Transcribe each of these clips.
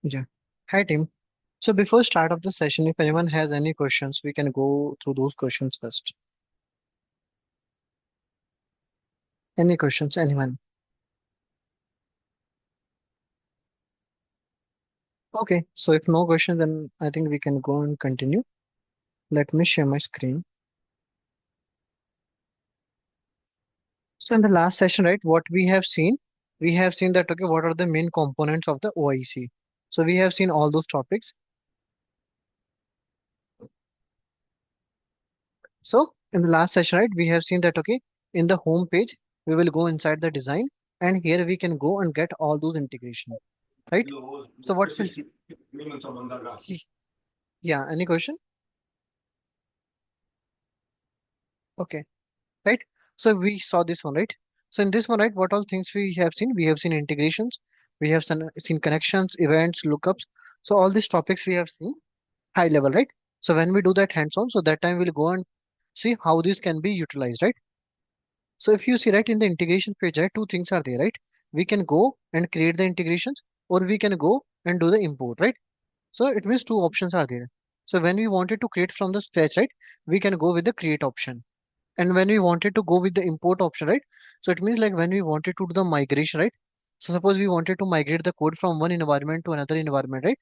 Yeah. Hi, team. So before start of the session, if anyone has any questions, we can go through those questions first. Any questions, anyone? Okay. So if no question, then I think we can go and continue. Let me share my screen. So in the last session, right, what we have seen that, okay, what are the main components of the OIC? So we have seen all those topics. So in the last session, right, we have seen that, okay, in the home page, we will go inside the design and here we can go and get all those integration, right? So what will, yeah, any question? Okay, right. So we saw this one, right? So in this one, right, what all things we have seen? We have seen integrations, we have seen connections, events, lookups. So all these topics we have seen high level, right? So when we do that hands-on, so that time we'll go and see how this can be utilized, right? So if you see right in the integration page, right, two things are there, right? We can go and create the integrations, or we can go and do the import, right? So it means two options are there. So when we wanted to create from the scratch, right, we can go with the create option. And when we wanted to go with the import option, right? So it means like when we wanted to do the migration, right? So suppose we wanted to migrate the code from one environment to another environment, right?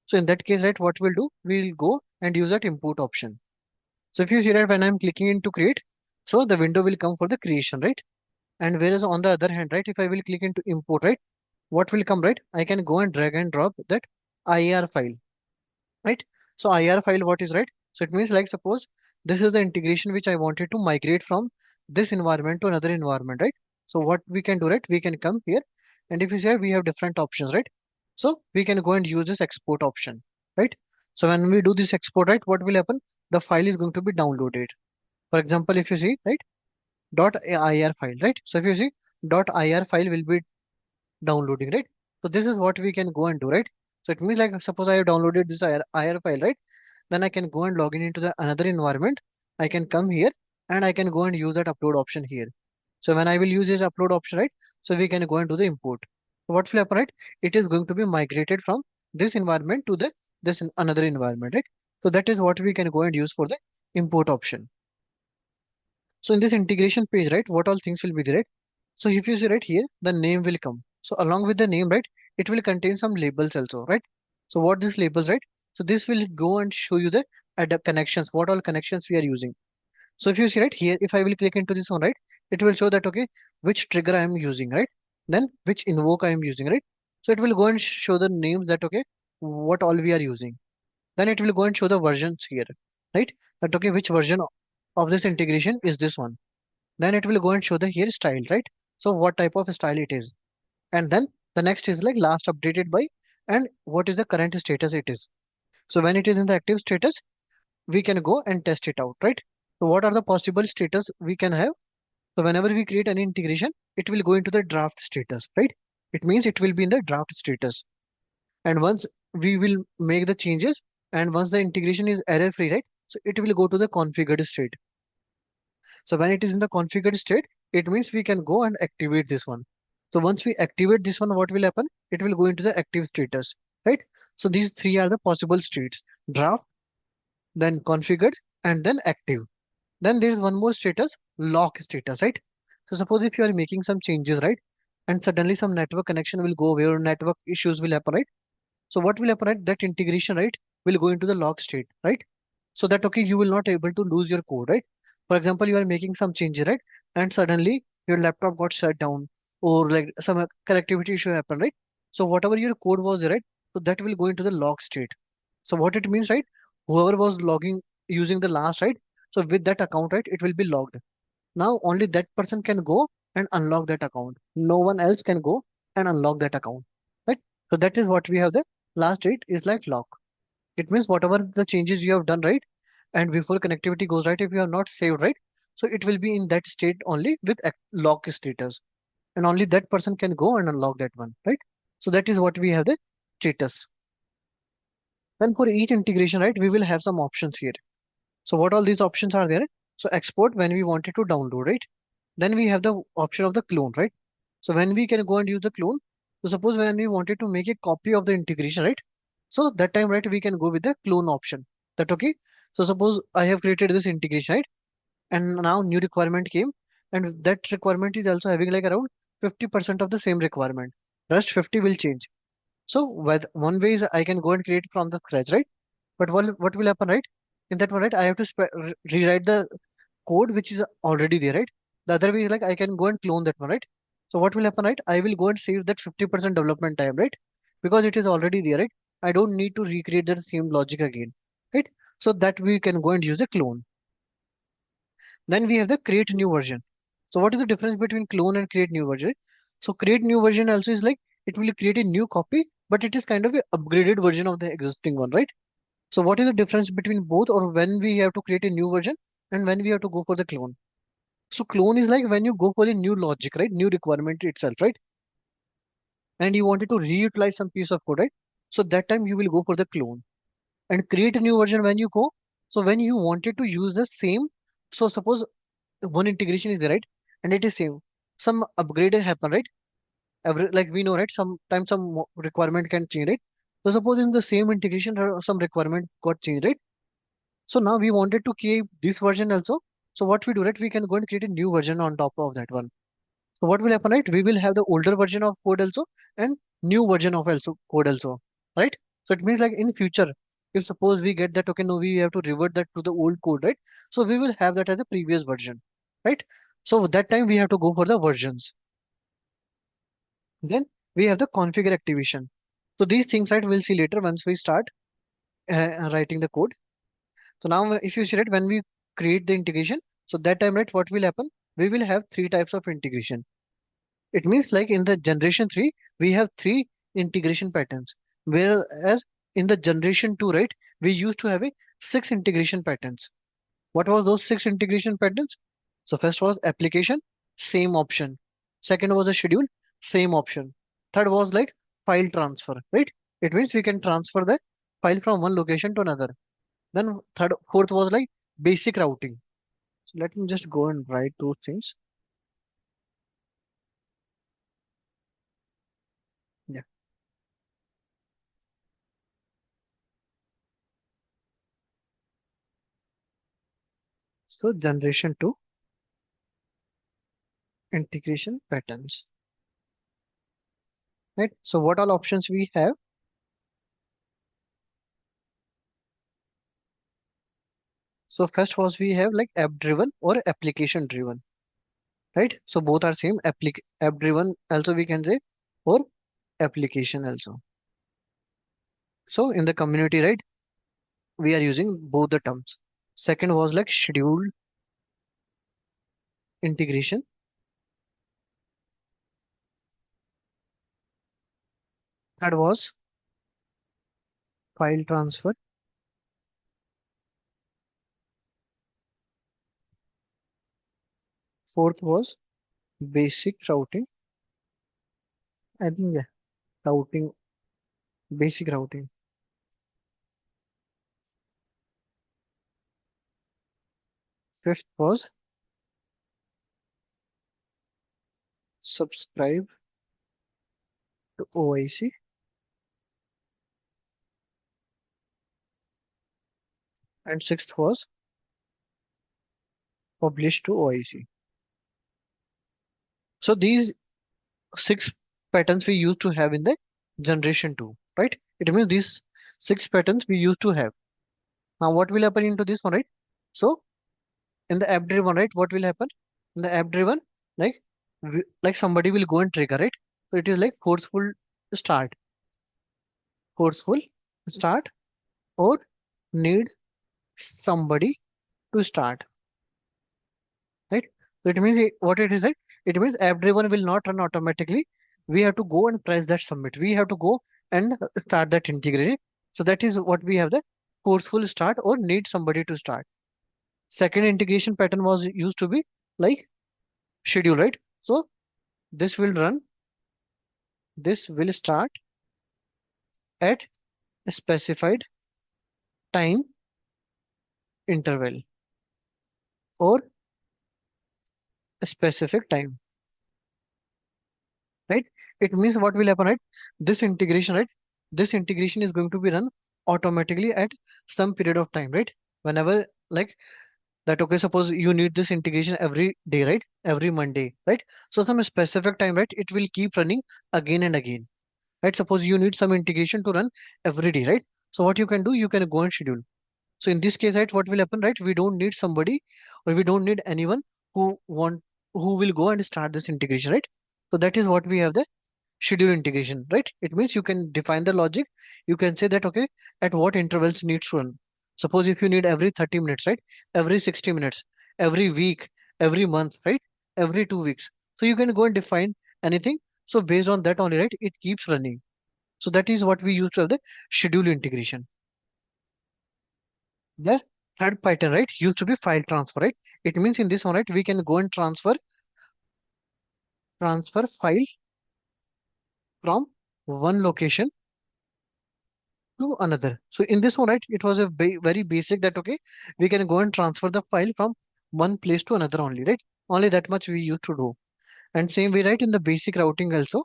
So in that case, right, what we'll do, we'll go and use that import option. So if you see that when I'm clicking into create, so the window will come for the creation, right? And whereas on the other hand, right, if I will click into import, right, what will come, right? I can go and drag and drop that IAR file, right? So IR file, what is right? So it means like suppose this is the integration which I wanted to migrate from this environment to another environment, right? So what we can do, right? We can come here and if you say we have different options, right? So we can go and use this export option, right? So when we do this export, right, what will happen? The file is going to be downloaded. For example, if you see, right, .ir file, right? So if you see .ir file will be downloading, right? So this is what we can go and do, right? So it means like suppose I have downloaded this IR file, right? Then I can go and log in into the another environment. I can come here and I can go and use that upload option here. So when I will use this upload option, right? So we can go and do the import. So what will happen, right? It is going to be migrated from this environment to the another environment, right? So that is what we can go and use for the import option. So in this integration page, right, what all things will be there, right? So if you see right here, the name will come. So along with the name, right, it will contain some labels also, right? So what these labels, right? So this will go and show you the connections, what all connections we are using. So if you see right here, if I will click into this one, right, it will show that, okay, which trigger I am using, right? Then which invoke I am using, right? So it will go and show the names that, okay, what all we are using. Then it will go and show the versions here, right? That, okay, which version of this integration is this one. Then it will go and show the here style, right? So what type of style it is. And then the next is like last updated by and what is the current status it is. So when it is in the active status, we can go and test it out, right? So what are the possible status we can have? So whenever we create any integration, it will go into the draft status, right? It means it will be in the draft status. And once we will make the changes and once the integration is error free, right? So it will go to the configured state. So when it is in the configured state, it means we can go and activate this one. So once we activate this one, what will happen? It will go into the active status, right? So these three are the possible states: draft, then configured, and then active. Then there is one more status, lock status, right? So suppose if you are making some changes, right? And suddenly some network connection will go away or network issues will happen, right? So what will happen, right? That integration, right, will go into the lock state, right? So that, okay, you will not able to lose your code, right? For example, you are making some changes, right? And suddenly your laptop got shut down or like some connectivity issue happened, right? So whatever your code was, right? So that will go into the log state. So what it means, right? Whoever was logging using the last, right? So with that account, right, it will be logged. Now only that person can go and unlock that account. No one else can go and unlock that account, right? So that is what we have. The last date is like lock. It means whatever the changes you have done, right? And before connectivity goes right, if you have not saved, right? So it will be in that state only with lock status. And only that person can go and unlock that one, right? So that is what we have the status. Then for each integration, right, we will have some options here. So what all these options are there? So export when we wanted to download, right? Then we have the option of the clone, right? So when we can go and use the clone, so suppose when we wanted to make a copy of the integration, right? So that time, right, we can go with the clone option. That okay. So suppose I have created this integration, right? And now new requirement came, and that requirement is also having like around 50% of the same requirement. Rest 50 will change. So with one way is I can go and create from the scratch, right? But what will happen, right? In that one, right, I have to rewrite the code which is already there, right? The other way is like I can go and clone that one, right? So what will happen, right? I will go and save that 50% development time, right? Because it is already there, right? I don't need to recreate the same logic again, right? So that we can go and use the clone. Then we have the create new version. So what is the difference between clone and create new version? So create new version also is like it will create a new copy, but it is kind of a upgraded version of the existing one, right? So what is the difference between both, or when we have to create a new version and when we have to go for the clone? So clone is like when you go for a new logic, right? New requirement itself, right? And you wanted to reutilize some piece of code, right? So that time you will go for the clone and create a new version when you go. So when you wanted to use the same, so suppose one integration is there, right? And it is same. Some upgrade happen, right? Like we know, right? Sometimes some requirement can change, right? So suppose in the same integration, some requirement got changed, right? So now we wanted to keep this version also. So what we do, right? We can go and create a new version on top of that one. So what will happen, right? We will have the older version of code also and new version of also code also, right? So it means like in future, if suppose we get that, okay, no, we have to revert that to the old code, right? So we will have that as a previous version, right? So that time we have to go for the versions. Then we have the configure activation. So these things, right, we'll see later once we start writing the code. So now if you see it, when we create the integration, so that time, right, what will happen? We will have three types of integration. It means like in the generation 3, we have three integration patterns. Whereas in the generation 2, right, we used to have a six integration patterns. What was those six integration patterns? So first was application, same option. Second was a schedule, same option. Third was like file transfer, right? It means we can transfer the file from one location to another. Then fourth was like basic routing. So let me just go and write those things. Yeah. So generation 2 integration patterns, right? So what all options we have? So first was we have like app driven or application driven, right? So both are same. App driven also we can say, or application also. So in the community, right, we are using both the terms. Second was like scheduled integration. Third was file transfer. Fourth was basic routing. I think yeah, routing, basic routing. Fifth was subscribe to OIC. And sixth was publish to OIC. So these six patterns we used to have in the generation 2, right? It means these six patterns we used to have. Now what will happen into this one, right? So in the app driven, right, what will happen? In the app driven, like like somebody will go and trigger, right? So it is like start, forceful start, or need somebody to start, right? So it means what it is, right? It means app driven will not run automatically. We have to go and press that submit. We have to go and start that integration. So that is what we have, the forceful start or need somebody to start. Second integration pattern was used to be like schedule, right? So this will run, this will start at a specified time interval or a specific time, right? It means what will happen, right? This integration, right? this integration is going to be run automatically at some period of time, right? Whenever, like, that, okay, suppose you need this integration every day, right? Every Monday, right? So some specific time, right? It will keep running again and again, right? Suppose you need some integration to run every day, right? So what you can do, you can go and schedule. So in this case, right, what will happen, right? We don't need somebody, or we don't need anyone who will go and start this integration, right? So that is what we have, the schedule integration, right? It means you can define the logic. You can say that, okay, at what intervals needs to run. Suppose if you need every 30 minutes, right? Every 60 minutes, every week, every month, right? Every 2 weeks. So you can go and define anything. So based on that only, right, it keeps running. So that is what we use to have the schedule integration. The third pattern, right, used to be file transfer, right? It means in this one, right, we can go and transfer file from one location to another. So in this one, right, it was a very basic that, okay, we can go and transfer the file from one place to another only, right? Only that much we used to do. And same way, right, in the basic routing also,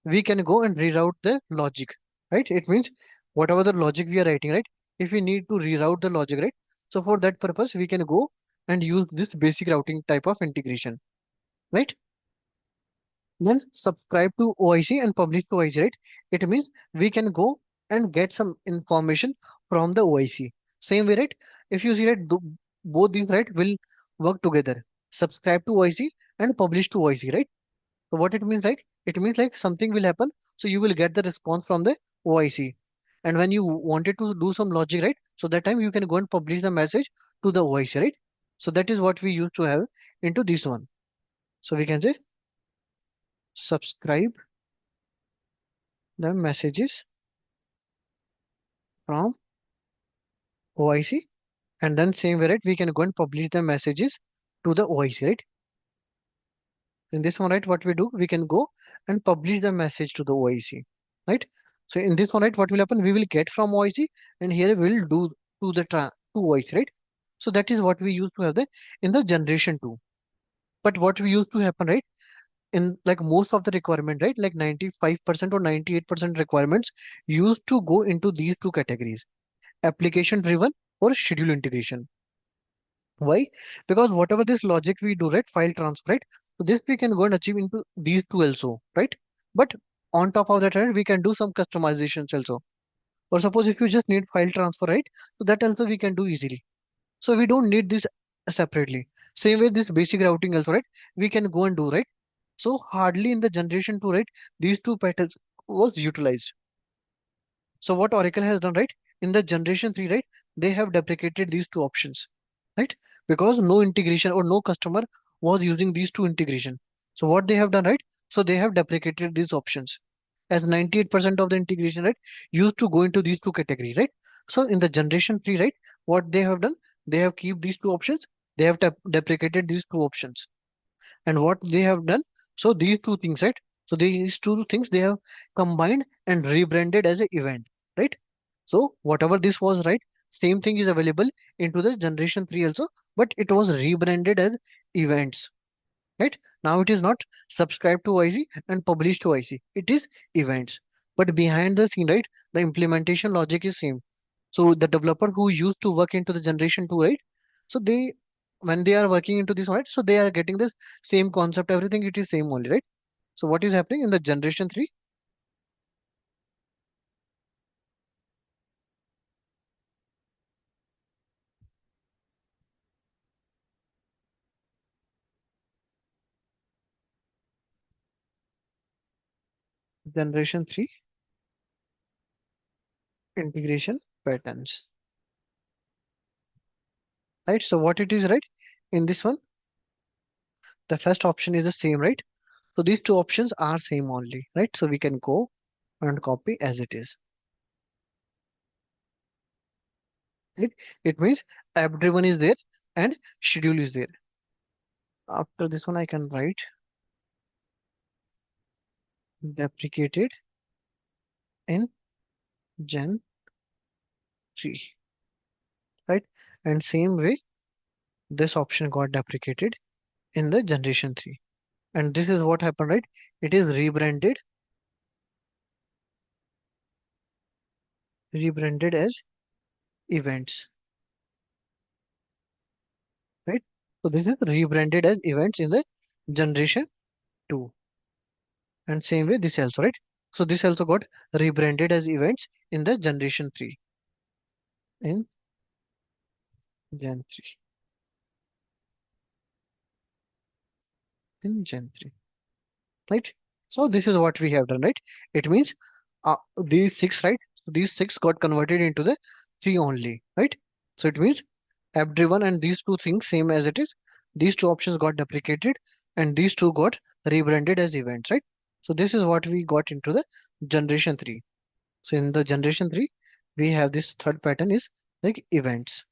we can go and reroute the logic, right? It means whatever the logic we are writing, right? If we need to reroute the logic, right? So for that purpose, we can go and use this basic routing type of integration, right? Then subscribe to OIC and publish to OIC, right? It means we can go and get some information from the OIC. Same way, right? If you see that both these, right, will work together. Subscribe to OIC and publish to OIC, right? So what it means, right? It means like something will happen, so you will get the response from the OIC. And when you wanted to do some logic, right? So that time you can go and publish the message to the OIC, right? So that is what we used to have into this one. So we can say subscribe the messages from OIC, and then same way, right, we can go and publish the messages to the OIC, right? In this one, right, what we do, we can go and publish the message to the OIC, right? So in this one, right, what will happen, we will get from OIC, and here we'll do to the to OIC, right? So that is what we used to have the in the generation 2. But what we used to happen, right, in like most of the requirement, right, like 95% or 98% requirements used to go into these two categories: application driven or schedule integration. Why? Because whatever this logic we do, right, file transfer, right? So this we can go and achieve into these two also, right? But on top of that, right, we can do some customizations also. Or suppose if you just need file transfer, right? So that also we can do easily. So we don't need this separately. Same way this basic routing also, right? We can go and do, right? So hardly in the generation two, right? These two patterns was utilized. So what Oracle has done, right? In the generation 3, right? They have deprecated these two options, right? Because no integration or no customer was using these two integration. So what they have done, right? So they have deprecated these options, as 98% of the integration, right, used to go into these two categories, right? So in the generation 3, right, what they have done, they have keep these two options. They have deprecated these two options. And what they have done, so these two things, right? So these two things they have combined and rebranded as an event, right? So whatever this was, right, same thing is available into the generation 3 also, but it was rebranded as events, right? Now it is not subscribe to IC and publish to IC, it is events. But behind the scene, right, the implementation logic is same. So the developer who used to work into the generation 2, right, so they, when they are working into this one, right, so they are getting this same concept, everything it is same only, right? So what is happening in the generation 3? Generation 3 integration patterns, right? So what it is, right, in this one, the first option is the same, right? So these two options are same only, right? So we can go and copy as it is. It means app driven is there and schedule is there. After this one, I can write deprecated in Gen 3, right? And same way, this option got deprecated in the generation 3. And this is what happened, right? It is rebranded rebranded as events, right? So this is rebranded as events in the generation 2. And same way this also, right? So this also got rebranded as events in the generation 3, in Gen 3, in Gen 3, right? So this is what we have done, right? It means these six, right? So these six got converted into the three only, right? So it means app driven and these two things same as it is. These two options got deprecated and these two got rebranded as events, right? So this is what we got into the generation 3. So in the generation 3, we have this third pattern is like events.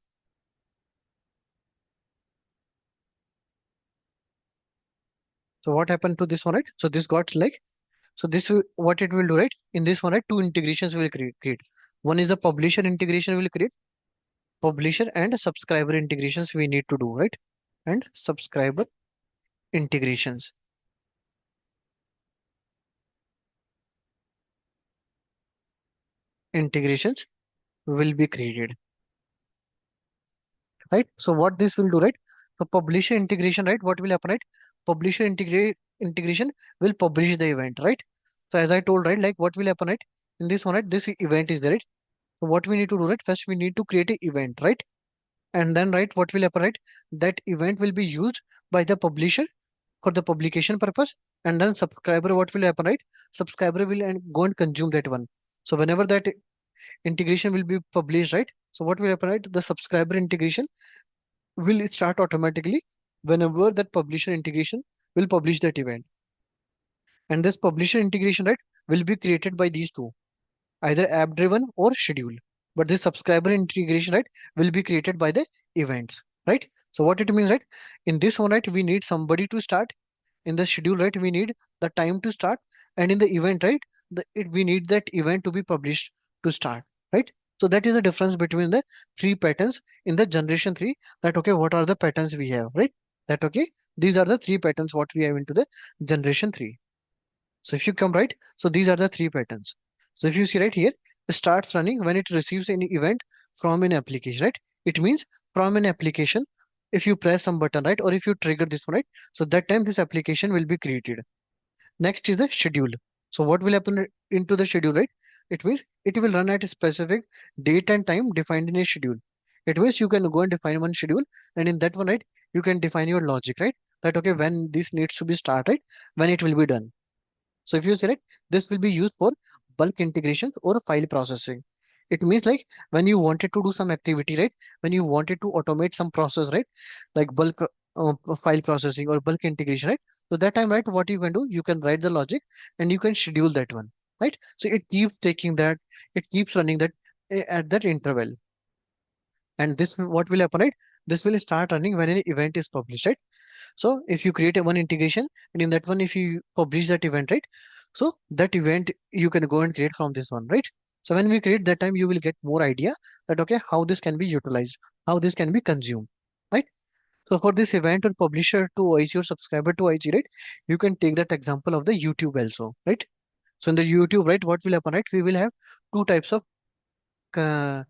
So what happened to this one, right? So this got like, so this will, what it will do, right? In this one, right, two integrations will create. One is the publisher integration will create, publisher and subscriber integrations we need to do, right? And subscriber integrations. Integrations will be created, right? So what this will do, right? So publisher integration, right? What will happen, right? Publisher integrate integration will publish the event, right? So as I told, right, like what will happen, right? In this one, right, this event is there, right? So what we need to do, right? First, we need to create an event, right? And then, right, what will happen, right? That event will be used by the publisher for the publication purpose, and then subscriber, what will happen, right? Subscriber will go and consume that one. So whenever that integration will be published, right? So what will happen, right? The subscriber integration will start automatically whenever that publisher integration will publish that event. And this publisher integration, right, will be created by these two, either app driven or schedule. But this subscriber integration, right, will be created by the events, right? So what it means, right? In this one, right, we need somebody to start. In the schedule, right, we need the time to start. And in the event, right, we need that event to be published to start, right? So that is the difference between the three patterns in the generation 3. That okay, what are the patterns we have, right? That okay, these are the three patterns what we have into the generation 3. So if you come right, so these are the three patterns. So if you see right here, it starts running when it receives any event from an application, right? It means from an application, if you press some button, right, or if you trigger this one, right, so that time this application will be created. Next is the schedule. So what will happen into the schedule, right? It means it will run at a specific date and time defined in a schedule. It means you can go and define one schedule, and in that one, right, you can define your logic, right? That okay, when this needs to be started, when it will be done. So if you select, this will be used for bulk integrations or file processing. It means like when you wanted to do some activity, right? When you wanted to automate some process, right? Like bulk file processing or bulk integration, right? So that time, right, what you can do, you can write the logic and you can schedule that one, right? So it keeps taking that, it keeps running that at that interval. And this what will happen, right? This will start running when an event is published, right? So if you create a one integration and in that one, if you publish that event, right? So that event you can go and create from this one, right? So when we create that time, you will get more idea that, okay, how this can be utilized, how this can be consumed, right? So for this event or publisher to OIC or subscriber to OIC, right? You can take that example of the YouTube also, right? So in the YouTube, right, what will happen, right? We will have two types of uh,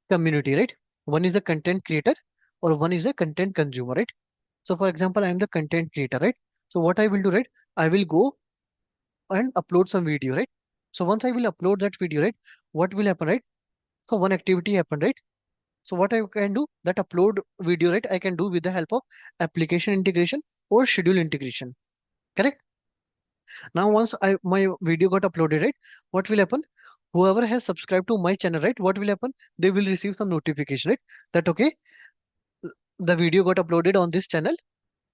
community, right? One is the content creator or one is the content consumer, right? So for example, I am the content creator, right? So what I will do, right? I will go and upload some video, right? So once I will upload that video, right? What will happen, right? So one activity happened, right? So what I can do, that upload video, right? I can do with the help of application integration or schedule integration. Correct? Now once my video got uploaded, right? What will happen? Whoever has subscribed to my channel, right? What will happen? They will receive some notification, right? That okay, the video got uploaded on this channel,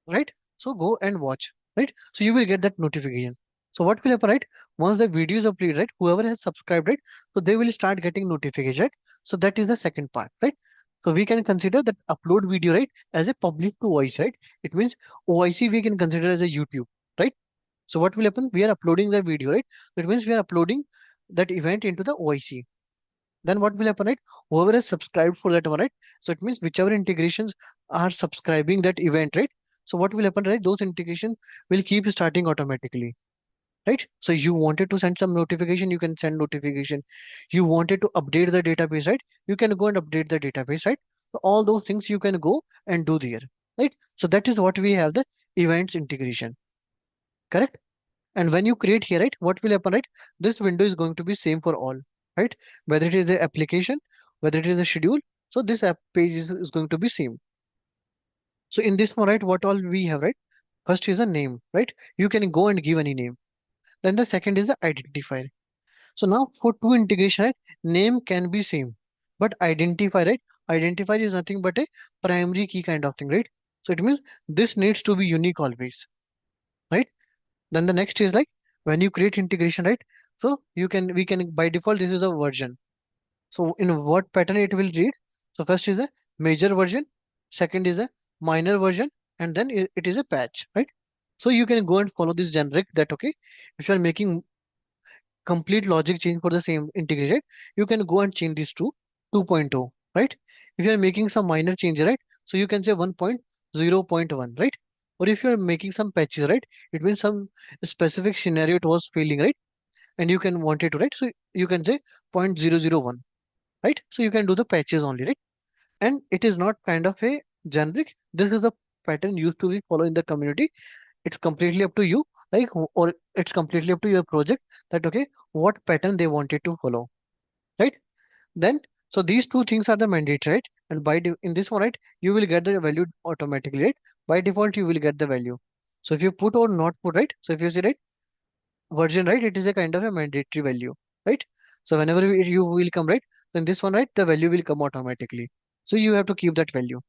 right? So go and watch, right? So you will get that notification. So what will happen, right? Once the video is uploaded, right? Whoever has subscribed, right? So they will start getting notification, right? So that is the second part, right? So we can consider that upload video, right, as a public to voice, right? It means OIC we can consider as a YouTube, right? So what will happen? We are uploading the video, right? That means we are uploading that event into the OIC. Then what will happen, right? Whoever has subscribed for that one, right? So it means whichever integrations are subscribing that event, right? So what will happen, right? Those integrations will keep starting automatically. right? So you wanted to send some notification, you can send notification. You wanted to update the database, right? You can go and update the database, right? So all those things you can go and do there, right? So that is what we have, the events integration, correct? And when you create here, right, what will happen, right? This window is going to be same for all, right? Whether it is the application, whether it is a schedule, so this app page is going to be same. So in this one, right, what all we have, right? First is a name, right? You can go and give any name. Then the second is the identifier. So now for two integration, right, name can be same, but identifier, right? Identifier is nothing but a primary key kind of thing, right? So it means this needs to be unique always, right? Then the next is like when you create integration, right? So we can by default this is a version. So in what pattern it will read? So first is a major version, second is a minor version, and then it is a patch, right? So you can go and follow this generic that okay, if you are making complete logic change for the same integrated, you can go and change this to 2.0, right? If you are making some minor change, right? So you can say 1.0.1, right? Or if you are making some patches, right? It means some specific scenario it was failing, right? And you can want it to, right? So you can say 0.001, right? So you can do the patches only, right? And it is not kind of a generic. This is the pattern used to be followed in the community. It's completely up to you, like, or it's completely up to your project that okay, what pattern they wanted to follow, right? Then, so these two things are the mandatory, right? And in this one, right, you will get the value automatically, right? By default, you will get the value. So if you put or not put, right? So if you say, right, version, right, it is a kind of a mandatory value, right? So whenever you will come, right, then this one, right, the value will come automatically. So you have to keep that value.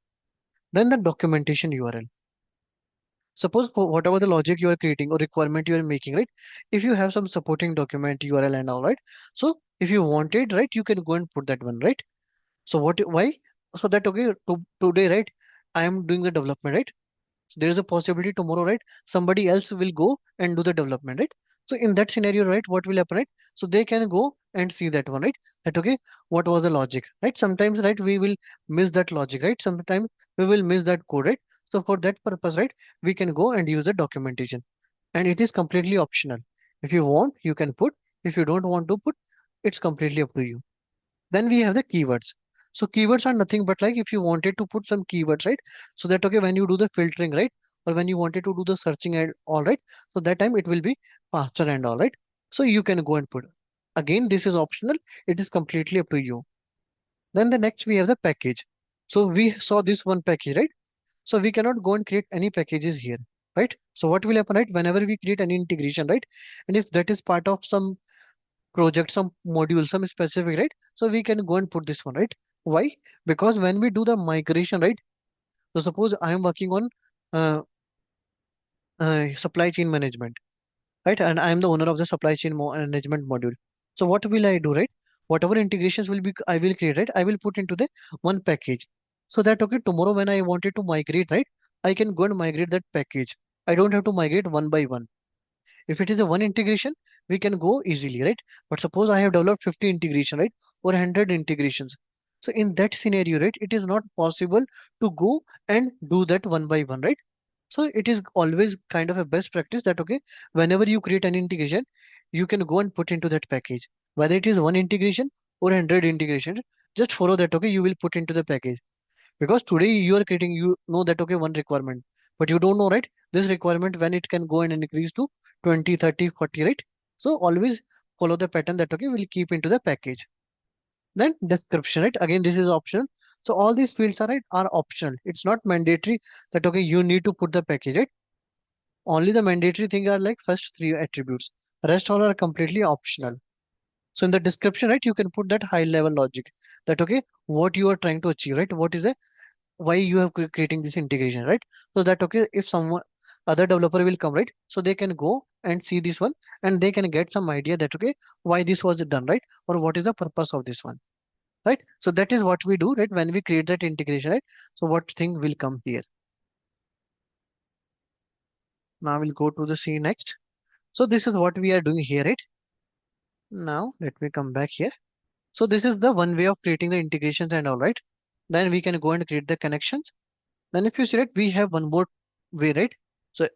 Then the documentation URL. Suppose for whatever the logic you are creating or requirement you are making, right? If you have some supporting document URL and all, right? So if you want it, right, you can go and put that one, right? So why? So that okay, today, right, I am doing the development, right? So there is a possibility tomorrow, right? Somebody else will go and do the development, right? So in that scenario, right, what will happen, right? So they can go and see that one, right? That okay, what was the logic, right? Sometimes, right, we will miss that logic, right? Sometimes we will miss that code, right? So for that purpose, right, we can go and use the documentation, and it is completely optional. If you want, you can put. If you don't want to put, it's completely up to you. Then we have the keywords. So keywords are nothing but like if you wanted to put some keywords, right? So that okay, when you do the filtering, right? Or when you wanted to do the searching and all, right? So that time it will be faster and all, right? So you can go and put. Again, this is optional. It is completely up to you. Then the next we have the package. So we saw this one package, right? So we cannot go and create any packages here, right? So what will happen, right? Whenever we create any integration, right? And if that is part of some project, some module, some specific, right? So we can go and put this one, right? Why? Because when we do the migration, right? So suppose I am working on uh, supply chain management, right? And I am the owner of the supply chain management module. So what will I do, right? Whatever integrations will be, I will create, right? I will put into the one package. So that okay, tomorrow when I wanted to migrate, right? I can go and migrate that package. I don't have to migrate one by one. If it is a one integration, we can go easily, right? But suppose I have developed 50 integration, right? Or 100 integrations. So in that scenario, right, it is not possible to go and do that one by one, right? So it is always kind of a best practice that, okay, whenever you create an integration, you can go and put into that package. Whether it is one integration or 100 integration, just follow that, okay, you will put into the package. Because today you are creating, you know that okay, one requirement, but you don't know, right, this requirement when it can go and increase to 20, 30, 40, right? So always follow the pattern that okay, we'll keep into the package. Then description, right, again this is optional. So all these fields are, right, are optional. It's not mandatory that okay, you need to put the package, right? Only the mandatory thing are like first three attributes, rest all are completely optional. So in the description, right, you can put that high level logic that okay, what you are trying to achieve, right? What is the why you have creating this integration, right? So that okay, if someone other developer will come, right, so they can go and see this one and they can get some idea that okay, why this was done, right? Or what is the purpose of this one, right? So that is what we do, right, when we create that integration, right? So what thing will come here? Now we'll go to the C next. So this is what we are doing here, right? Now let me come back here. So this is the one way of creating the integrations and all, right? Then we can go and create the connections. Then if you see it, we have one more way, right? So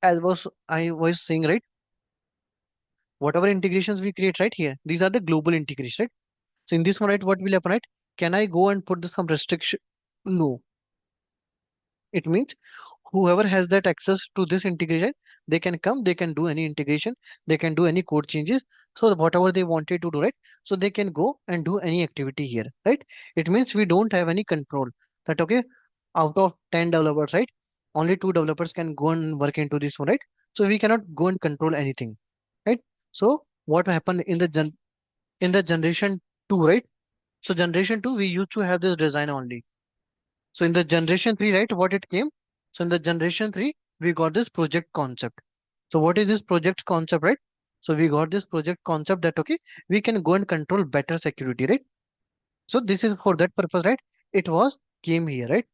as was I was saying, right? Whatever integrations we create right here, these are the global integrations, right? So in this one, right, what will happen, right? Can I go and put some restriction? No. It means whoever has that access to this integration, they can come, they can do any integration, they can do any code changes. So whatever they wanted to do, right? So they can go and do any activity here, right? It means we don't have any control that, okay, out of 10 developers, right? Only two developers can go and work into this one, right? So we cannot go and control anything, right? So what happened in the in the generation two, right? So generation two, we used to have this design only. So in the generation 3, right, what it came? So in the generation 3, we got this project concept. So what is this project concept, right? So we got this project concept that, okay, we can go and control better security, right? So this is for that purpose, right? It was came here, right?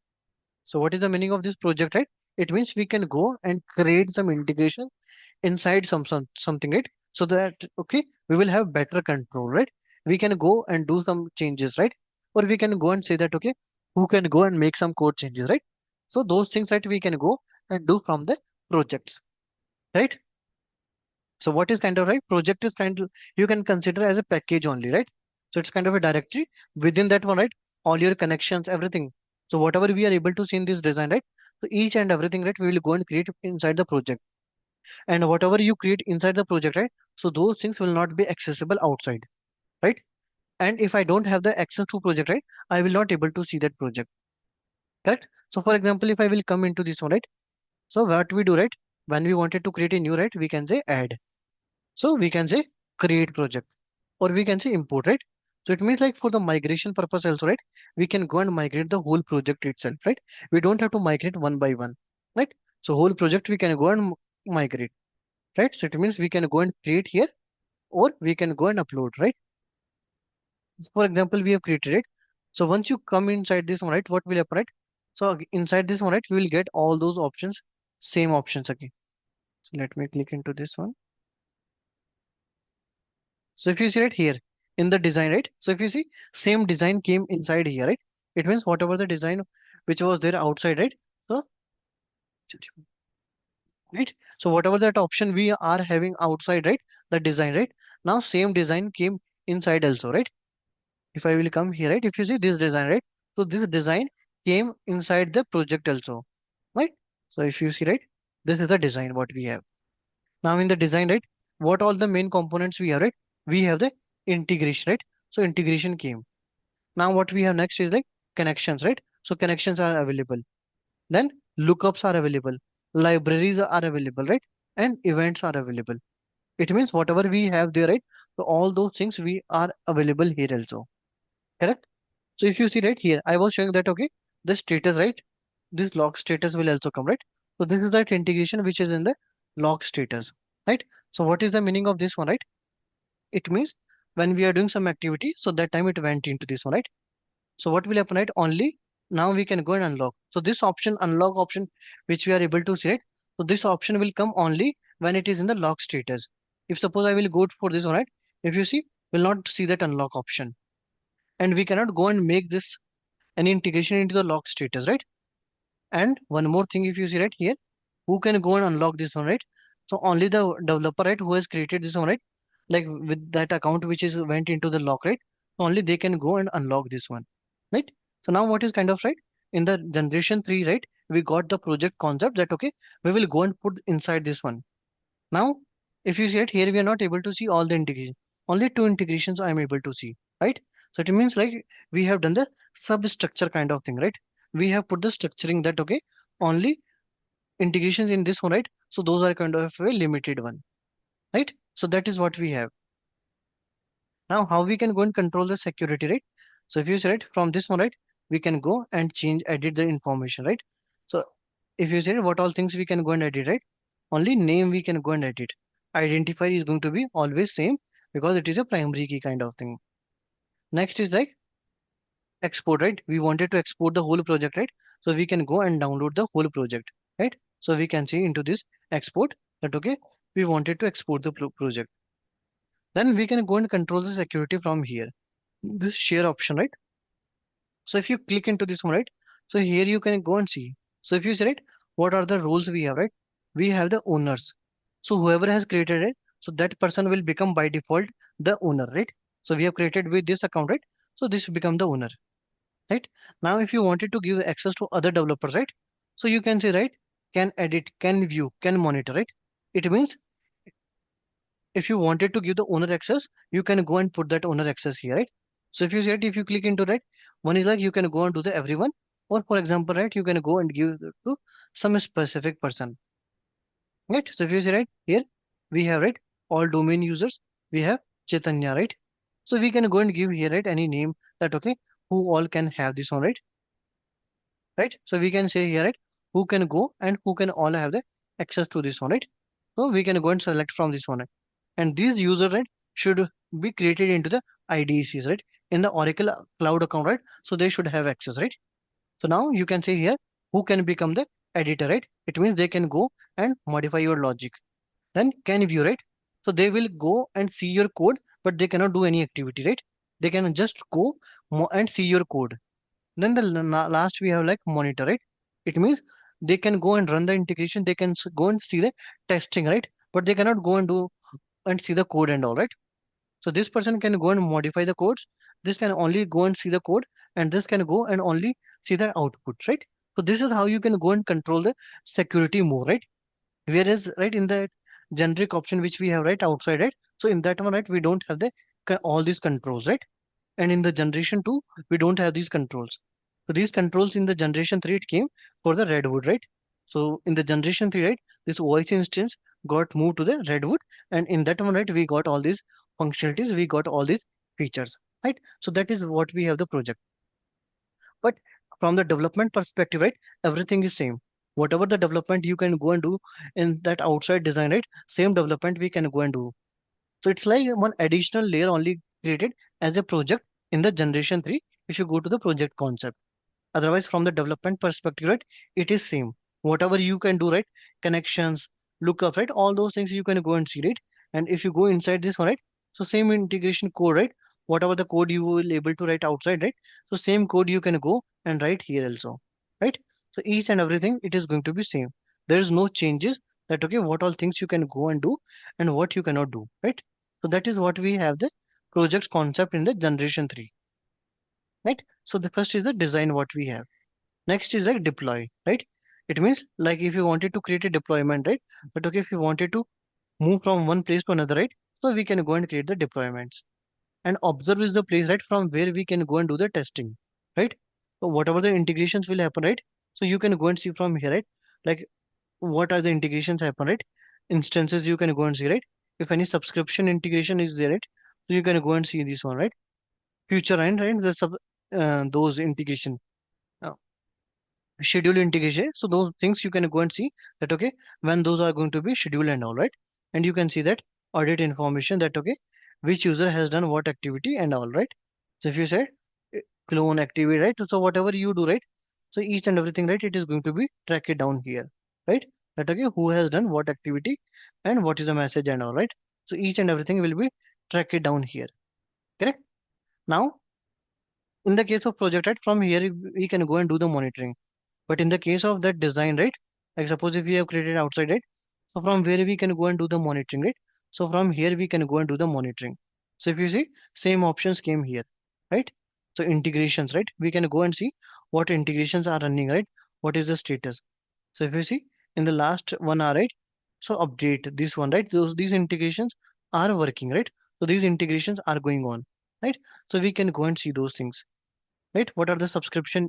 So what is the meaning of this project, right? It means we can go and create some integration inside something, right? So that, okay, we will have better control, right? We can go and do some changes, right? Or we can go and say that, okay, who can go and make some code changes, right? So those things, right, we can go and do from the projects, right? So what is kind of, right, project is kind of, you can consider as a package only, right? So it's kind of a directory within that one, right? All your connections, everything. So whatever we are able to see in this design, right? So each and everything, right, we will go and create inside the project. And whatever you create inside the project, right? So those things will not be accessible outside, right? And if I don't have the access to project, right, I will not able to see that project, correct? So for example, if I will come into this one, right? So what we do, right, when we wanted to create a new, right, we can say add. So we can say create project, or we can say import, right? So it means like for the migration purpose also, right, we can go and migrate the whole project itself, right? We don't have to migrate one by one, right? So whole project we can go and migrate, right? So it means we can go and create here, or we can go and upload, right? For example, we have created it. So once you come inside this one, right, what will happen, right? So inside this one, right, we will get all those options, same options again. So let me click into this one. So if you see right here in the design, right? So if you see same design came inside here, right? It means whatever the design which was there outside, right? So right. So whatever that option we are having outside, right? The design, right? Now same design came inside also, right? If I will come here, right? If you see this design, right? So this design came inside the project also, right? So if you see, right? This is the design what we have. Now in the design, right? What all the main components we have, right? We have the integration, right? So integration came. Now what we have next is like connections, right? So connections are available. Then lookups are available. Libraries are available, right? And events are available. It means whatever we have there, right? So all those things we are available here also. Correct? So if you see right here, I was showing that, okay, the status, right? This log status will also come, right? So this is that integration which is in the log status, right? So what is the meaning of this one, right? It means when we are doing some activity, so that time it went into this one, right? So what will happen, right? Only now we can go and unlock. So this option, unlock option, which we are able to see, right? So this option will come only when it is in the lock status. If suppose I will go for this one, right? If you see, will not see that unlock option. And we cannot go and make this any integration into the lock status, right? And one more thing, if you see right here, who can go and unlock this one, right? So only the developer, right, who has created this one, right? Like with that account which is went into the lock, right? Only they can go and unlock this one, right? So now what is kind of right? In the generation 3, right? We got the project concept that, okay, we will go and put inside this one. Now, if you see it here, we are not able to see all the integration. Only two integrations I am able to see, right? So it means like we have done the substructure kind of thing, right? We have put the structuring that, okay, only integrations in this one, right? So those are kind of a limited one, right? So that is what we have. Now, how we can go and control the security, right? So if you say right from this one, right, we can go and change, edit the information, right? So if you say what all things we can go and edit, right? Only name we can go and edit. Identifier is going to be always same because it is a primary key kind of thing. Next is like export, right? We wanted to export the whole project, right? So we can go and download the whole project, right? So we can see into this export that, okay, we wanted to export the project. Then we can go and control the security from here. This share option, right? So if you click into this one, right? So here you can go and see. So if you say, right, what are the roles we have, right? We have the owners. So whoever has created it, So that person will become by default the owner, right? So we have created with this account, right? So this will become the owner, right? Now if you wanted to give access to other developers, right? So you can say, right, can edit, can view, can monitor, right? It means if you wanted to give the owner access, you can go and put that owner access here, right? So if you said, if you click into that, one is like you can go and do the everyone, or for example, right, you can go and give to some specific person, right? So if you say, right, here we have, right, all domain users, we have Chaitanya, right? So we can go and give here, right, any name that, okay, who all can have this one, right? Right? So we can say here, right, who can go and who can all have the access to this one, right? So we can go and select from this one, right? And these user, right, should be created into the IDCs, right? In the Oracle Cloud account, right? So they should have access, right? So now you can say here, who can become the editor, right? It means they can go and modify your logic. Then can view, right? So they will go and see your code, but they cannot do any activity, right? They can just go and see your code. Then the last we have like monitor, right? It means they can go and run the integration. They can go and see the testing, right? But they cannot go and do and see the code and all, right? So this person can go and modify the codes. This can only go and see the code, and this can go and only see the output, right? So this is how you can go and control the security more, right? Whereas, right, in the generic option which we have right outside, right? So in that one, right, we don't have the all these controls, right? And in the generation 2 we don't have these controls. So these controls in the generation 3 it came for the redwood, right? So in the generation 3, right, this voice instance got moved to the redwood, and in that one, right, we got all these functionalities, we got all these features, right? So that is what we have the project. But from the development perspective, right, everything is same. Whatever the development you can go and do in that outside design, right, same development we can go and do. So it's like one additional layer only created as a project in the generation 3 if you go to the project concept. Otherwise, from the development perspective, right, it is same. Whatever you can do, right, connections, lookup, right, all those things you can go and see, right? And if you go inside this one, right, so same integration code, right? Whatever the code you will able to write outside, right? So same code you can go and write here also, right? So each and everything, it is going to be same. There is no changes that, okay, what all things you can go and do and what you cannot do, right? So that is what we have the projects concept in the generation 3, right? So the first is the design what we have. Next is like deploy, right? It means like if you wanted to create a deployment, right? But okay, if you wanted to move from one place to another, right? So we can go and create the deployments. And observe is the place, right, from where we can go and do the testing, right? So whatever the integrations will happen, right? So you can go and see from here, right? Like what are the integrations happen, right? Instances you can go and see, right? If any subscription integration is there, right? So you can go and see this one, right? Future and right, the those integration. Uh, Schedule integration, so those things you can go and see that, okay, when those are going to be scheduled and all, right? And you can see that audit information that, okay, which user has done what activity and all, right? So if you say clone activity, right, so whatever you do, right, so each and everything, right, it is going to be track it down here, right? That, okay, who has done what activity and what is the message and all, right? So each and everything will be track it down here, correct? Now in the case of project, right, from here we can go and do the monitoring. But in the case of that design, right, like suppose if we have created outside, right, so from where we can go and do the monitoring, right? So from here we can go and do the monitoring. So if you see, same options came here, right? So integrations, right? We can go and see what integrations are running, right? What is the status? So if you see in the last 1 hour, right? So update this one, right? These integrations are working, right? So these integrations are going on, right? So we can go and see those things, right? What are the subscription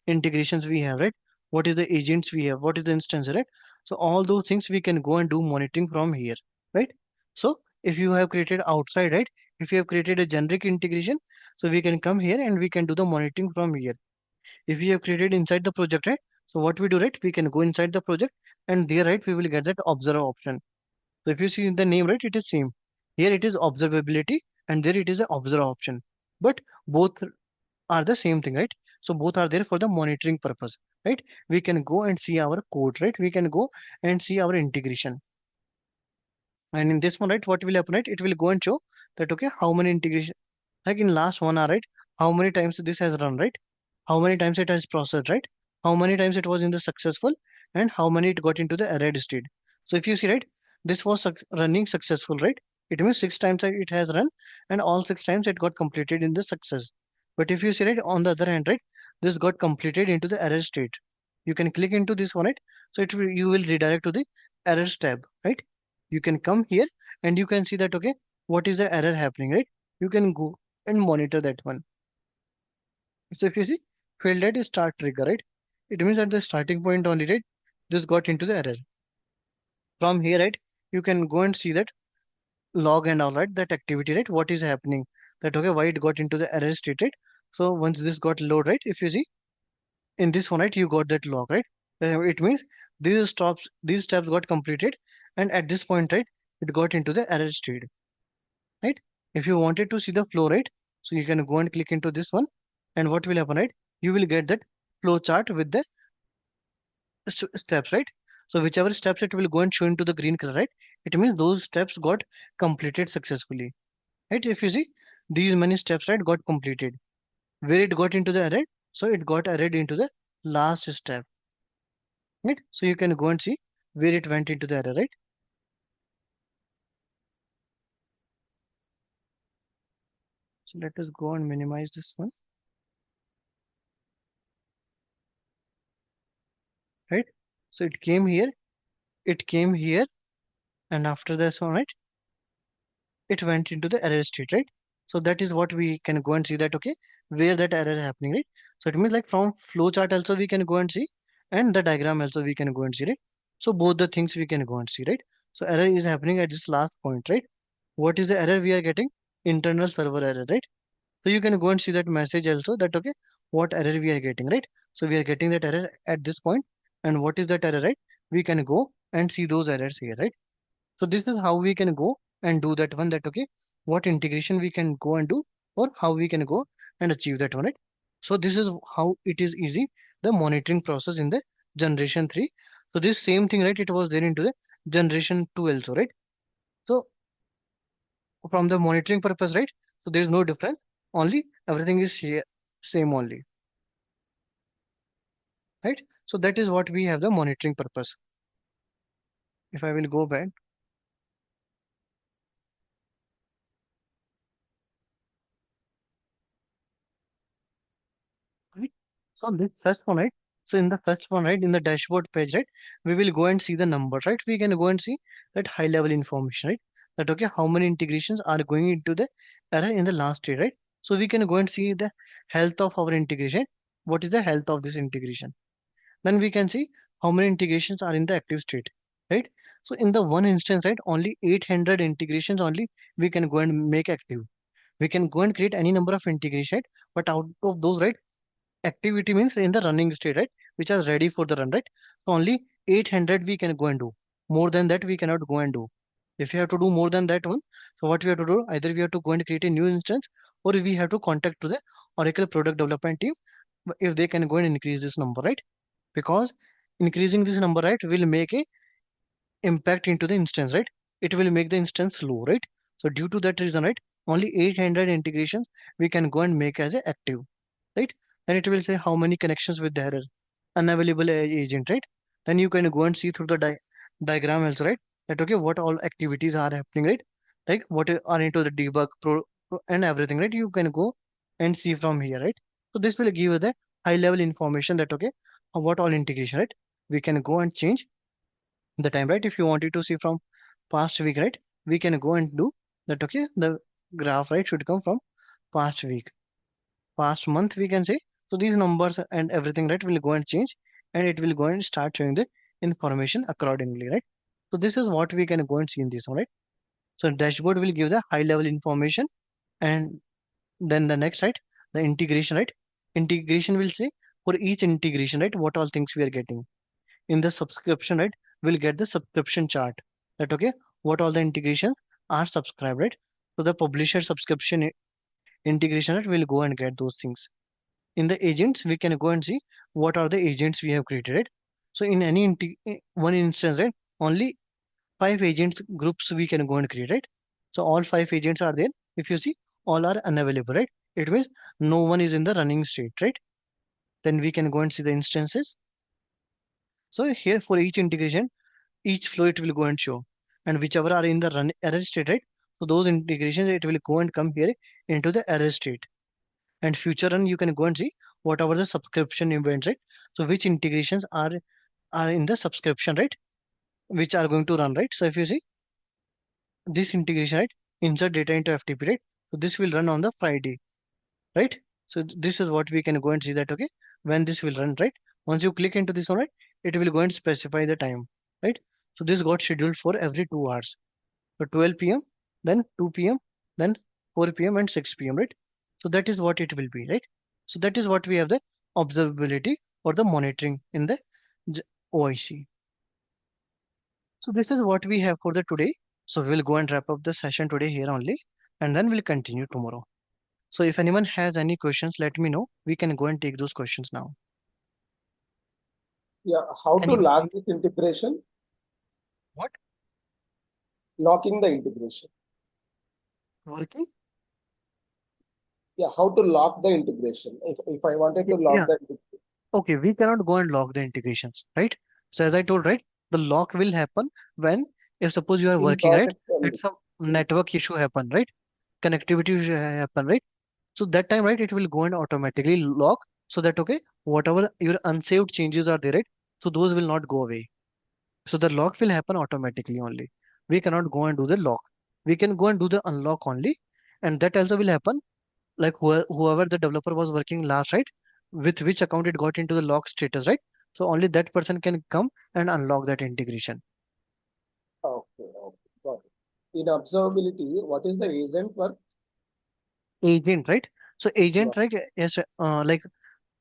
integrations we have, right? What is the agents we have? What is the instance, right? So all those things we can go and do monitoring from here, right? So if you have created outside, right? If you have created a generic integration, so we can come here and we can do the monitoring from here. If we have created inside the project, right? So what we do, right? We can go inside the project and there, right? We will get that observe option. So if you see in the name, right? It is same. Here it is observability and there it is the observe option. But both are the same thing, right? So both are there for the monitoring purpose, right? We can go and see our code, right? We can go and see our integration. And in this one, right, what will happen, right? It will go and show that, okay, how many integration, like in last 1 hour, right? How many times this has run, right? How many times it has processed, right? How many times it was in the successful and how many it got into the error state. So if you see, right? this was running successful, right? It means 6 times it has run, and all 6 times it got completed in the success. But if you see it on the other hand, right, this got completed into the error state. You can click into this one, right? So you will redirect to the errors tab, right? You can come here and you can see that, okay, what is the error happening, right? You can go and monitor that one. So if you see failed at start trigger, right? It means at the starting point only, right? This got into the error. From here, right, you can go and see that log and all, right, that activity, right, what is happening, that okay, why it got into the error state, right? So once this got load, right, if you see in this one, right, you got that log, right? It means these steps got completed, and at this point, right, it got into the error state, right? If you wanted to see the flow, right, so you can go and click into this one, and what will happen, right? You will get that flow chart with the steps, right? So whichever steps it will go and show into the green color, right? It means those steps got completed successfully, right? If you see these many steps, right, got completed. Where it got into the array, so it got arrayed into the last step, right? So you can go and see where it went into the array, right? So let us go and minimize this one, right? So it came here, and after this one, right, it went into the error state, right? So that is what we can go and see that, okay, where that error is happening, right? So it means like from flow chart also we can go and see, and the diagram also we can go and see, right? So both the things we can go and see, right? So error is happening at this last point, right? What is the error we are getting? Internal server error, right? So you can go and see that message also, that okay, what error we are getting, right? So we are getting that error at this point, and what is that error, right? We can go and see those errors here, right? So this is how we can go and do that one, that okay, what integration we can go and do, or how we can go and achieve that one, right? So this is how it is easy, the monitoring process in the generation 3. So this same thing, right, it was there into the generation 2 also, right? So from the monitoring purpose, right, so there is no difference, only everything is here same only, right? So that is what we have the monitoring purpose. If I will go back, right? So this first one, right? So in the first one, right, in the dashboard page, right, we will go and see the numbers, right? We can go and see that high level information, right? That okay, how many integrations are going into the error in the last day, right? So we can go and see the health of our integration. What is the health of this integration? Then we can see how many integrations are in the active state, right? So in the one instance, right, only 800 integrations only we can go and make active. We can go and create any number of integration, but out of those, right, activity means in the running state, right, which are ready for the run, right? So only 800 we can go and do. More than that we cannot go and do. If you have to do more than that one, so what we have to do, either we have to go and create a new instance, or we have to contact to the Oracle product development team if they can go and increase this number, right? Because increasing this number, right, will make a impact into the instance, right? It will make the instance low, right? So due to that reason, right, only 800 integrations we can go and make as a active, right? Then it will say how many connections with the error, unavailable agent, right? Then you can go and see through the diagram also, right? That okay, what all activities are happening, right? Like what are into the debug and everything, right? You can go and see from here, right? So this will give you the high level information that okay, what all integration, right? We can go and change the time, right? If you wanted to see from past week, right, we can go and do that, okay, the graph, right, should come from past week, past month, we can say. So these numbers and everything, right, will go and change, and it will go and start showing the information accordingly, right? So this is what we can go and see in this one, right? So dashboard will give the high level information, and then the next, right, the integration, right, integration will say for each integration, right, what all things we are getting. In the subscription, right, we'll get the subscription chart, that okay, what all the integrations are subscribed, right? So the publisher subscription integration, right, will go and get those things. In the agents, we can go and see what are the agents we have created, right? So in any one instance, right, only 5 agents groups we can go and create, right? So all 5 agents are there. If you see, all are unavailable, right? It means no one is in the running state, right? Then we can go and see the instances. So here for each integration, each flow it will go and show. and whichever are in the run error state, right? So those integrations, it will go and come here into the error state. And future run, you can go and see whatever the subscription events, right? So which integrations are in the subscription, right? Which are going to run, right? So if you see this integration, right? Insert data into FTP, right? So this will run on the Friday, right? So this is what we can go and see that, okay, when this will run, right? Once you click into this one, right, it will go and specify the time, right? So this got scheduled for every 2 hours. So 12 p.m., then 2 p.m., then 4 p.m. and 6 p.m., right? So that is what it will be, right? So that is what we have the observability or the monitoring in the OIC. So this is what we have for the today. So we will go and wrap up the session today here only, and then we'll continue tomorrow. So if anyone has any questions, let me know. We can go and take those questions now. Yeah, how to Anyone? log this integration? What? Locking the integration. Working? Yeah, how to lock the integration? If I wanted to Yeah. lock the integration. Okay, we cannot go and lock the integrations, right? So as I told, right, the lock will happen when, if suppose you are In working, right, project only. and some In, network issue happen, right? Connectivity issue happen, right? So that time, right, it will go and automatically lock so that, okay, whatever your unsaved changes are there, right? So those will not go away. So the lock will happen automatically only. We cannot go and do the lock. We can go and do the unlock only. And that also will happen like whoever the developer was working last, right? With which account it got into the lock status, right? So only that person can come and unlock that integration. okay, okay, got it. In observability, what is the agent work? Agent, right? So Yeah. agent, right? Yes, like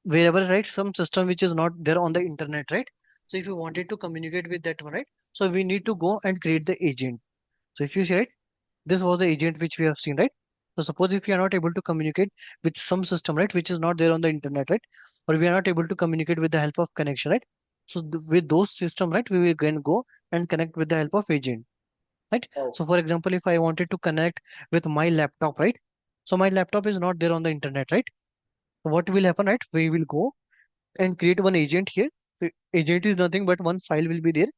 wherever, right, some system which is not there on the internet, right? So if you wanted to communicate with that one, right? So we need to go and create the agent. So if you see, right, this was the agent which we have seen, right? So suppose if we are not able to communicate with some system, right, which is not there on the internet, right? Or we are not able to communicate with the help of connection, right? So with those system, right, we will then go and connect with the help of agent, right? Oh, So for example, if I wanted to connect with my laptop, right? So my laptop is not there on the internet, right? So what will happen, right? We will go and create one agent here. Agent is nothing but one file will be there.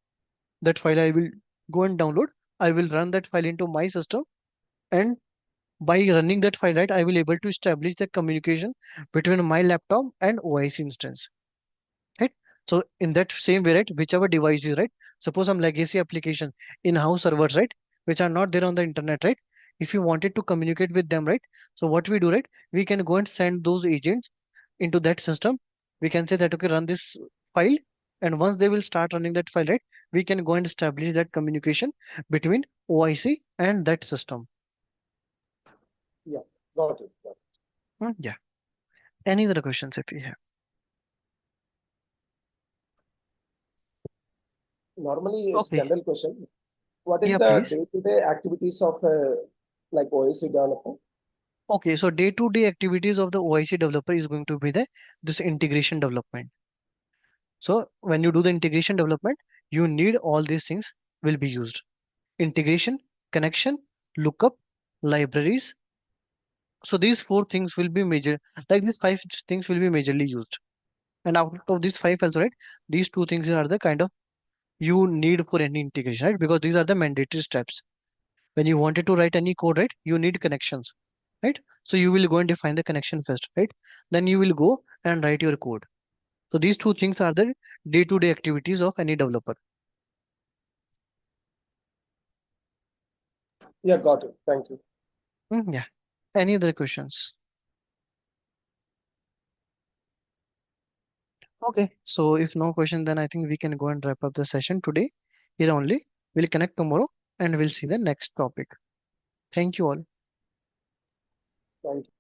That file I will go and download. I will run that file into my system, and by running that file, right, I will able to establish the communication between my laptop and OIC instance, right? So in that same way, right, whichever device is, right, suppose some legacy application in-house servers, right, which are not there on the internet, right? If you wanted to communicate with them, right, so what we do, right, we can go and send those agents into that system. We can say that, okay, run this file, and once they will start running that file, right, we can go and establish that communication between OIC and that system. yeah, got it. Got it. Yeah. Any other questions if you have? Normally, it's Okay. general question. What is Yeah, the please. day-to-day activities of like OSC developer? Okay, so day-to-day activities of the OIC developer is going to be the this integration development. So when you do the integration development, you need all these things will be used. Integration, connection, lookup, libraries. So these four things will be major, like these five things will be majorly used. And out of these five also, right, these two things are the kind of you need for any integration, right? Because these are the mandatory steps. When you wanted to write any code, right, you need connections, right? So you will go and define the connection first, right? Then you will go and write your code. So these two things are the day-to-day activities of any developer. Yeah, got it. Thank you. Yeah. Any other questions? Okay. So if no question, then I think we can go and wrap up the session today here only. We'll connect tomorrow and we'll see the next topic. Thank you all. Thank you.